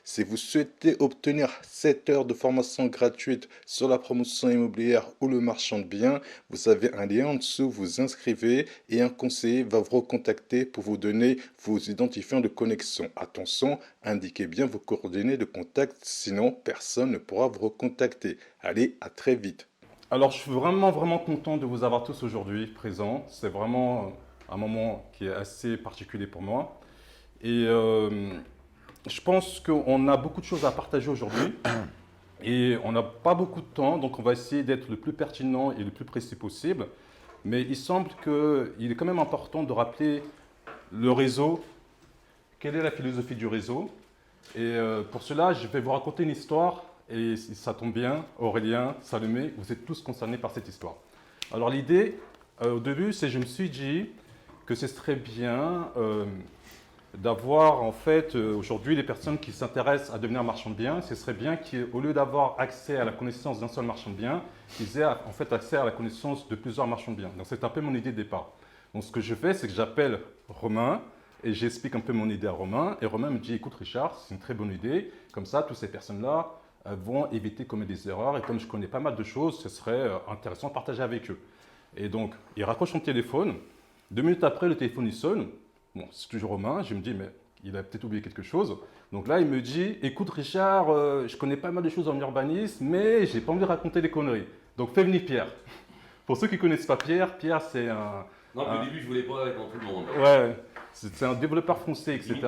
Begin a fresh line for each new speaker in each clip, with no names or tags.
Si vous souhaitez obtenir 7 heures de formation gratuite sur la promotion immobilière ou le marchand de biens, vous avez un lien en dessous, vous inscrivez et un conseiller va vous recontacter pour vous donner vos identifiants de connexion. Attention, indiquez bien vos coordonnées de contact, sinon personne ne pourra vous recontacter. Allez, à très vite.
Alors, je suis vraiment content de vous avoir tous aujourd'hui présents. C'est vraiment un moment qui est assez particulier pour moi. Et je pense qu'on a beaucoup de choses à partager aujourd'hui. Et on n'a pas beaucoup de temps, donc on va essayer d'être le plus pertinent et le plus précis possible. Mais il semble qu'il est quand même important de rappeler le réseau. Quelle est la philosophie du réseau? Et pour cela, je vais vous raconter une histoire. Et si ça tombe bien, Aurélien, Salomé, vous êtes tous concernés par cette histoire. Alors l'idée, au début, c'est je me suis dit que ce serait bien d'avoir en fait aujourd'hui les personnes qui s'intéressent à devenir marchand de biens. Ce serait bien qu'au lieu d'avoir accès à la connaissance d'un seul marchand de biens, ils aient en fait accès à la connaissance de plusieurs marchands de biens. Donc c'est un peu mon idée de départ. Donc ce que je fais, c'est que j'appelle Romain et j'explique un peu mon idée à Romain. Et Romain me dit, écoute Richard, c'est une très bonne idée. Comme ça, toutes ces personnes-là vont éviter de commettre des erreurs. Et comme je connais pas mal de choses, ce serait intéressant de partager avec eux. Et donc, il raccroche son téléphone. 2 minutes après, le téléphone il sonne. Bon, c'est toujours Romain. Je me dis, mais il a peut-être oublié quelque chose. Donc là, il me dit, écoute Richard, je connais pas mal de choses en urbanisme, mais j'ai pas envie de raconter des conneries. Donc fais venir Pierre. Pour ceux qui connaissent pas Pierre, Pierre c'est un...
Non, au début, je voulais pas être dans tout le monde.
Ouais, c'est un développeur foncier, etc.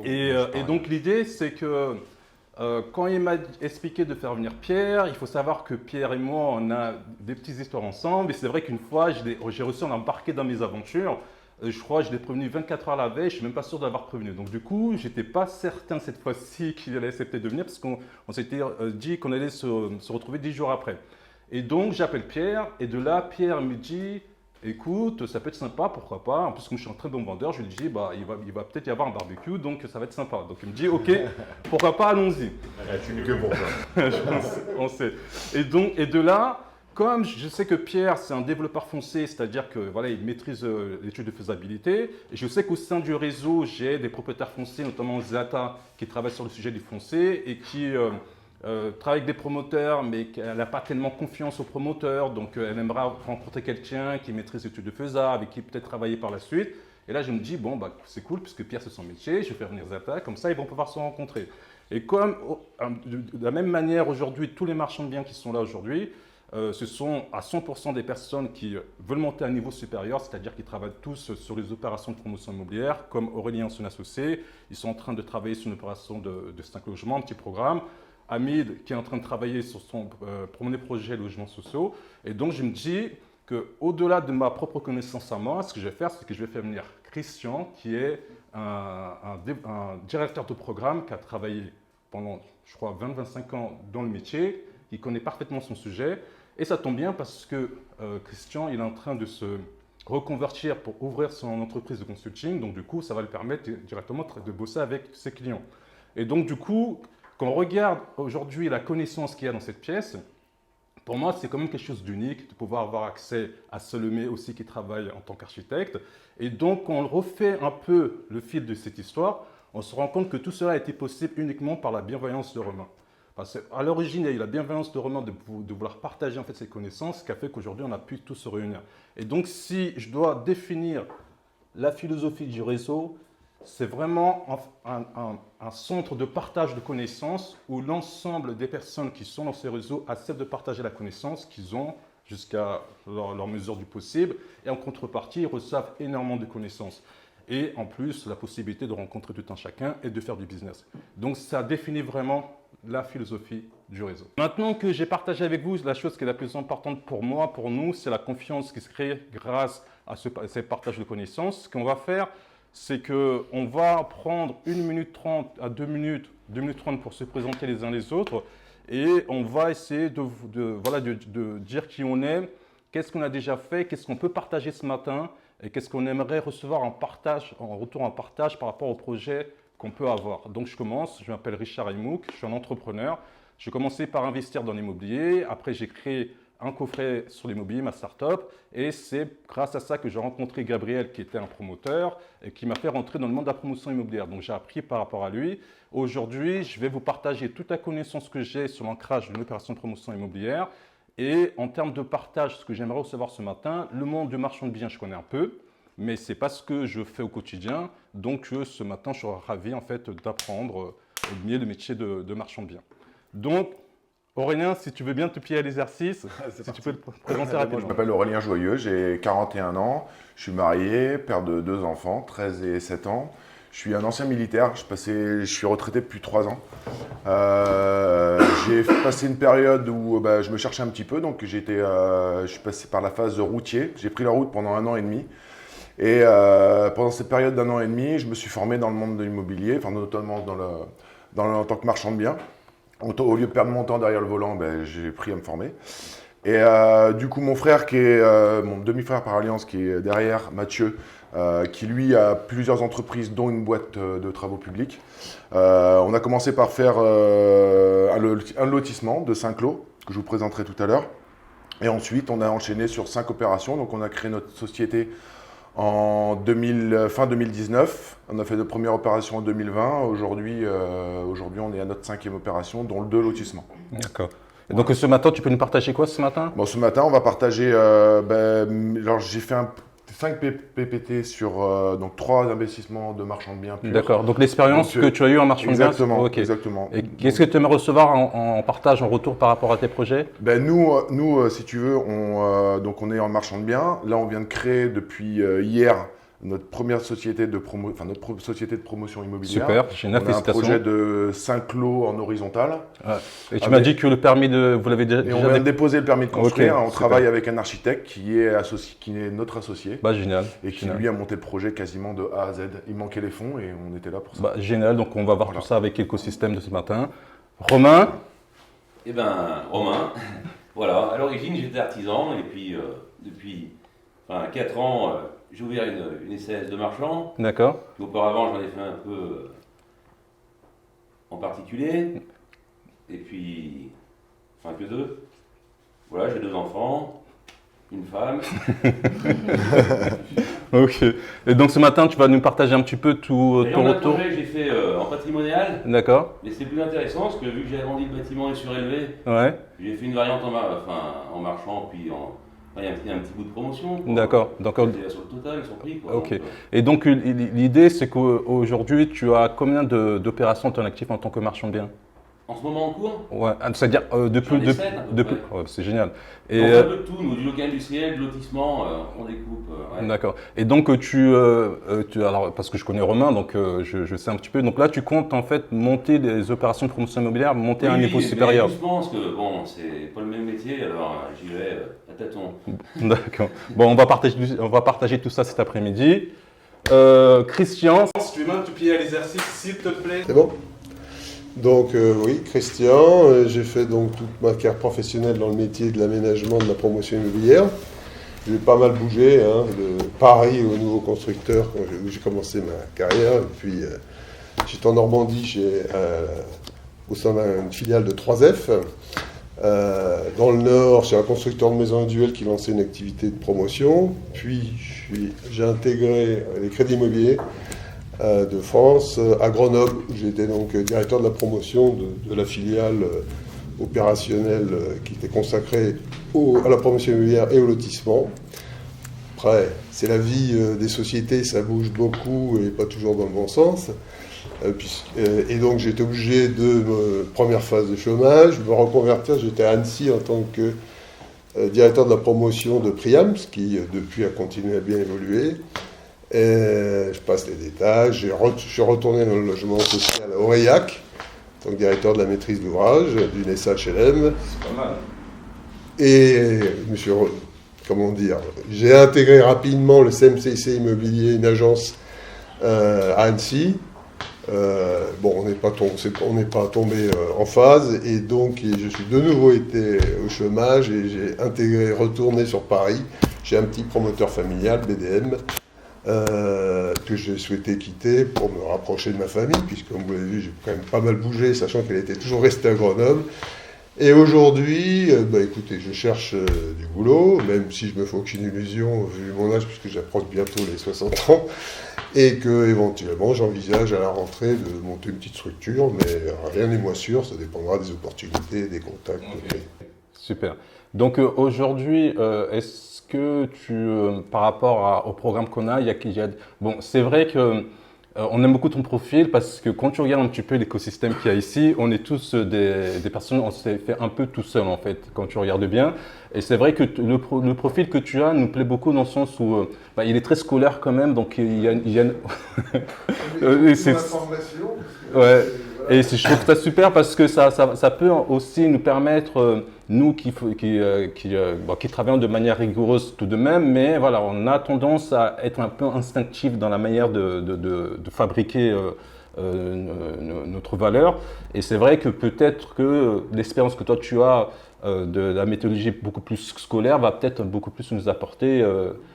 Et donc l'idée, c'est que quand il m'a expliqué de faire venir Pierre, il faut savoir que Pierre et moi, on a des petites histoires ensemble. Et c'est vrai qu'une fois, j'ai reçu un embarqué dans mes aventures. Je crois que je l'ai prévenu 24 heures la veille. Je ne suis même pas sûr d'avoir prévenu. Donc du coup, je n'étais pas certain cette fois-ci qu'il allait accepter de venir parce qu'on s'était dit qu'on allait se retrouver 10 jours après. Et donc, j'appelle Pierre. Et de là, Pierre me dit... Écoute, ça peut être sympa, pourquoi pas. En plus, comme je suis un très bon vendeur, je lui dis, bah, il va peut-être y avoir un barbecue, donc ça va être sympa. Donc il me dit, ok, pourquoi pas, allons-y.
C'est que pour ça.
On sait. Et de là, comme je sais que Pierre, c'est un développeur foncier, c'est-à-dire que voilà, il maîtrise l'étude de faisabilité, et je sais qu'au sein du réseau, j'ai des propriétaires fonciers, notamment Zata, qui travaillent sur le sujet du foncier et qui travaille avec des promoteurs, mais qu'elle n'a pas tellement confiance aux promoteurs, donc elle aimerait rencontrer quelqu'un qui maîtrise l'étude de faisabilité, avec qui peut-être travailler par la suite. Et là, je me dis, bon, bah, c'est cool, puisque Pierre, c'est son métier, je vais faire venir Zata, comme ça, ils vont pouvoir se rencontrer. Et comme, de la même manière, aujourd'hui, tous les marchands de biens qui sont là aujourd'hui, ce sont à 100% des personnes qui veulent monter à un niveau supérieur, c'est-à-dire qu'ils travaillent tous sur les opérations de promotion immobilière, comme Aurélien, son associé. Ils sont en train de travailler sur une opération de 5 logements, un petit programme. Hamid, qui est en train de travailler sur son premier projet logements sociaux. Et donc, je me dis qu'au-delà de ma propre connaissance à moi, ce que je vais faire, c'est que je vais faire venir Christian, qui est un directeur de programme qui a travaillé pendant, je crois, 20-25 ans dans le métier, qui connaît parfaitement son sujet. Et ça tombe bien parce que Christian, il est en train de se reconvertir pour ouvrir son entreprise de consulting. Donc, du coup, ça va lui permettre directement de bosser avec ses clients. Et donc, du coup, quand on regarde aujourd'hui la connaissance qu'il y a dans cette pièce, pour moi, c'est quand même quelque chose d'unique de pouvoir avoir accès à Salomé aussi qui travaille en tant qu'architecte. Et donc, quand on refait un peu le fil de cette histoire, on se rend compte que tout cela a été possible uniquement par la bienveillance de Romain. Parce qu'à l'origine, il y a eu la bienveillance de Romain de vouloir partager en fait ses connaissances, qui a fait qu'aujourd'hui, on a pu tous se réunir. Et donc, si je dois définir la philosophie du réseau, c'est vraiment un centre de partage de connaissances où l'ensemble des personnes qui sont dans ces réseaux acceptent de partager la connaissance qu'ils ont jusqu'à leur mesure du possible. Et en contrepartie, ils reçoivent énormément de connaissances. Et en plus, la possibilité de rencontrer tout un chacun et de faire du business. Donc, ça définit vraiment la philosophie du réseau. Maintenant que j'ai partagé avec vous la chose qui est la plus importante pour moi, pour nous, c'est la confiance qui se crée grâce à ces partages de connaissances. Ce qu'on va faire, c'est qu'on va prendre 1 minute 30 à 2 minutes 30 pour se présenter les uns les autres et on va essayer de dire qui on est, qu'est-ce qu'on a déjà fait, qu'est-ce qu'on peut partager ce matin et qu'est-ce qu'on aimerait recevoir en retour en partage par rapport au projet qu'on peut avoir. Donc je commence, je m'appelle Richard Aymouk, je suis un entrepreneur. J'ai commencé par investir dans l'immobilier, après j'ai créé un coffret sur l'immobilier, ma start-up. Et c'est grâce à ça que j'ai rencontré Gabriel, qui était un promoteur, et qui m'a fait rentrer dans le monde de la promotion immobilière. Donc j'ai appris par rapport à lui. Aujourd'hui, je vais vous partager toute la connaissance que j'ai sur l'ancrage d'une opération de promotion immobilière. Et en termes de partage, ce que j'aimerais recevoir ce matin, le monde du marchand de biens, je connais un peu, mais ce n'est pas ce que je fais au quotidien. Donc ce matin, je serai ravi en fait, d'apprendre le métier de marchand de biens. Donc, Aurélien, si tu veux bien te plier à l'exercice, si tu peux te présenter rapidement.
Je m'appelle Aurélien Joyeux, j'ai 41 ans, je suis marié, père de 2 enfants, 13 et 7 ans. Je suis un ancien militaire, je suis retraité depuis 3 ans. J'ai passé une période où je me cherchais un petit peu, donc je suis passé par la phase routier. J'ai pris la route pendant 1 an et demi. Et pendant cette période d'1 an et demi, je me suis formé dans le monde de l'immobilier, enfin notamment en tant que marchand de biens. Au lieu de perdre mon temps derrière le volant, j'ai pris à me former. Et du coup, mon frère, qui est mon demi-frère par alliance, qui est derrière, Mathieu, qui lui a plusieurs entreprises, dont une boîte de travaux publics. On a commencé par faire un lotissement de 5 lots, que je vous présenterai tout à l'heure. Et ensuite, on a enchaîné sur 5 opérations. Donc, on a créé notre société en fin 2019. On a fait de premières opérations en 2020. Aujourd'hui, on est à notre 5e opération, dont 2 lotissements.
D'accord. Et donc ce matin, tu peux nous partager quoi ce matin?
Bon, ce matin, on va partager. Alors, j'ai fait 5 PPT sur donc 3 investissements de marchands de biens purs.
D'accord. Donc l'expérience que tu as eue en marchand de biens.
Exactement.
Okay.
Exactement.
Et qu'est-ce que tu aimerais recevoir en partage, en retour par rapport à tes projets?
Nous, si tu veux, on est en marchand de biens. Là, on vient de créer depuis hier notre première société de promotion immobilière.
Super, génial, félicitations.
On a un projet de 5 lots en horizontal.
Ouais. Et tu m'as dit que le permis vous l'avez déjà...
Et on vient de déposer le permis de construire.
Okay,
on travaille avec un architecte qui est notre associé.
Génial.
Et qui lui a monté le projet quasiment de A à Z. Il manquait les fonds et on était là pour ça.
Génial, donc on va voir tout ça avec l'écosystème de ce matin. Romain?
Eh bien, Romain, voilà, à l'origine j'étais artisan et puis depuis 4 ans, j'ai ouvert une SAS de marchand.
D'accord.
Auparavant, j'en ai fait un peu en particulier. Et puis, que 2. Voilà, j'ai 2 enfants, une femme.
Ok. Et donc ce matin, tu vas nous partager un petit peu ton retour.
Le projet que j'ai fait en patrimonial.
D'accord.
Mais c'est plus intéressant parce que vu que j'ai agrandi le bâtiment et surélevé,
ouais.
J'ai fait une variante en marchand, puis il y a un petit bout de promotion.
D'accord.
C'est sur le total, sur le prix.
Ok. Et donc l'idée, c'est qu'aujourd'hui, tu as combien d'opérations en actif en tant que marchand de biens?
En ce moment en cours?
Ouais, c'est-à-dire depuis. C'est génial.
Et on fait un peu de tout, nous, du local industriel, du lotissement, on découpe. Ouais.
D'accord. Et donc alors parce que je connais Romain, donc je sais un petit peu. Donc là, tu comptes en fait monter des opérations de promotion immobilière, monter à un niveau supérieur.
Je pense que c'est pas le même métier, alors j'y vais à tâtons.
D'accord. Bon, on va partager tout ça cet après-midi. Christian, si tu veux bien te plier à l'exercice, s'il te plaît.
C'est bon? Donc oui, Christian, j'ai fait donc toute ma carrière professionnelle dans le métier de l'aménagement de la promotion immobilière. J'ai pas mal bougé, de Paris au nouveau constructeur où j'ai commencé ma carrière. Et puis j'étais en Normandie au sein d'une filiale de 3F. Dans le Nord, chez un constructeur de maisons individuelles qui lançait une activité de promotion. Puis j'ai intégré les crédits immobiliers de France à Grenoble, où j'étais donc directeur de la promotion de la filiale opérationnelle qui était consacrée à la promotion immobilière et au lotissement. Après, c'est la vie des sociétés, ça bouge beaucoup et pas toujours dans le bon sens. Et donc j'ai été obligé de première phase de chômage, me reconvertir. J'étais à Annecy en tant que directeur de la promotion de Priams, qui depuis a continué à bien évoluer. Et je passe les détails. Je suis retourné dans le logement social à Aurillac, en tant que directeur de la maîtrise d'ouvrage d'une SHLM.
C'est pas mal.
Et j'ai intégré rapidement le CMCC Immobilier, une agence à Annecy. On n'est pas tombé en phase, et donc je suis de nouveau été au chômage et j'ai retourné sur Paris chez un petit promoteur familial, BDM, que j'ai souhaité quitter pour me rapprocher de ma famille, puisque comme vous l'avez vu, j'ai quand même pas mal bougé, sachant qu'elle était toujours restée à Grenoble. Et aujourd'hui, écoutez, je cherche du boulot, même si je me fais aucune illusion vu mon âge, puisque j'approche bientôt les 60 ans, et que éventuellement j'envisage à la rentrée de monter une petite structure, mais rien n'est moins sûr, ça dépendra des opportunités, des contacts.
Ok. Super. Donc aujourd'hui, est-ce que par rapport au programme qu'on a, bon, c'est vrai que on aime beaucoup ton profil parce que quand tu regardes un petit peu l'écosystème qu'il y a ici, on est tous des personnes, on s'est fait un peu tout seul en fait, quand tu regardes bien. Et c'est vrai que le profil que tu as nous plaît beaucoup dans le sens où il est très scolaire quand même, donc il y a ouais. Et je trouve ça super parce que ça peut aussi nous permettre, nous qui travaillons de manière rigoureuse tout de même, mais voilà, on a tendance à être un peu instinctif dans la manière de fabriquer notre valeur. Et c'est vrai que peut-être que l'expérience que toi tu as de la méthodologie beaucoup plus scolaire va peut-être beaucoup plus nous apporter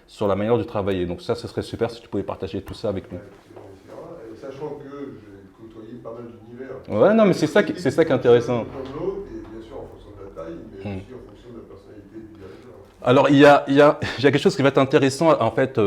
sur la manière de travailler. Donc ça, ce serait super si tu pouvais partager tout ça avec nous.
Et sachant que j'ai côtoyé pas mal d'univers.
Ouais, non, mais c'est ça qui est intéressant.
Comme l'autre, et bien sûr en fonction de la taille, mais aussi en fonction de la personnalité du dirigeant.
Alors, il y a quelque chose qui va être intéressant, en fait,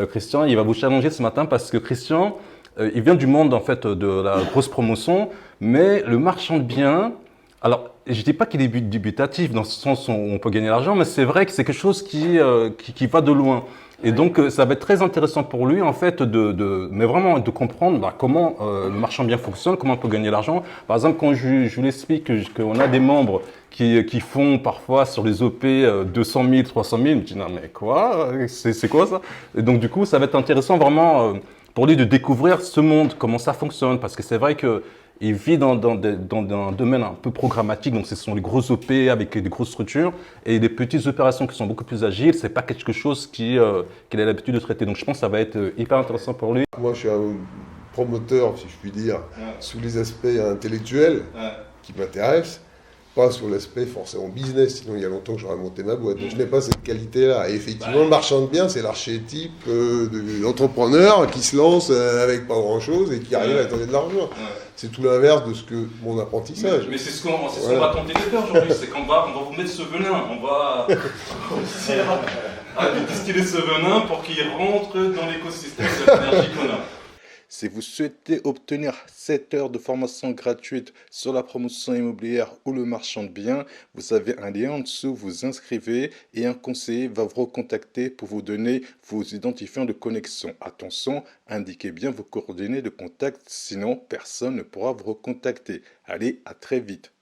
Christian, il va vous challenger ce matin parce que Christian, il vient du monde, en fait, de la grosse promotion, mais le marchand de biens, alors, je ne dis pas qu'il est dubitatif dans ce sens où on peut gagner l'argent, mais c'est vrai que c'est quelque chose qui va de loin. Et donc, ça va être très intéressant pour lui, en fait, mais vraiment de comprendre comment le marchand de biens fonctionne, comment on peut gagner l'argent. Par exemple, quand je lui explique qu'on a des membres qui font parfois sur les OP 200 000, 300 000, il me dit non mais quoi, c'est quoi ça? Et donc du coup, ça va être intéressant vraiment pour lui de découvrir ce monde, comment ça fonctionne, parce que c'est vrai qu'il vit dans un domaine un peu programmatique, donc ce sont les gros OP avec des grosses structures, et des petites opérations qui sont beaucoup plus agiles, c'est pas quelque chose qu'il a l'habitude de traiter. Donc je pense que ça va être hyper intéressant pour lui.
Moi, je suis un promoteur, si je puis dire, sous les aspects intellectuels qui m'intéressent, pas sur l'aspect forcément business, sinon il y a longtemps que j'aurais monté ma boîte. Donc je n'ai pas cette qualité-là. Et effectivement, le marchand de biens, c'est l'archétype de l'entrepreneur qui se lance avec pas grand-chose et qui arrive à trouver de l'argent. C'est tout l'inverse de ce que mon apprentissage.
Mais c'est ce qu'on va tenter de faire aujourd'hui, c'est qu'on va vous mettre ce venin, on va réussir à distiller ce venin pour qu'il rentre dans l'écosystème de l'énergie qu'on a.
Si vous souhaitez obtenir 7 heures de formation gratuite sur la promotion immobilière ou le marchand de biens, vous avez un lien en dessous, vous inscrivez et un conseiller va vous recontacter pour vous donner vos identifiants de connexion. Attention, indiquez bien vos coordonnées de contact, sinon personne ne pourra vous recontacter. Allez, à très vite.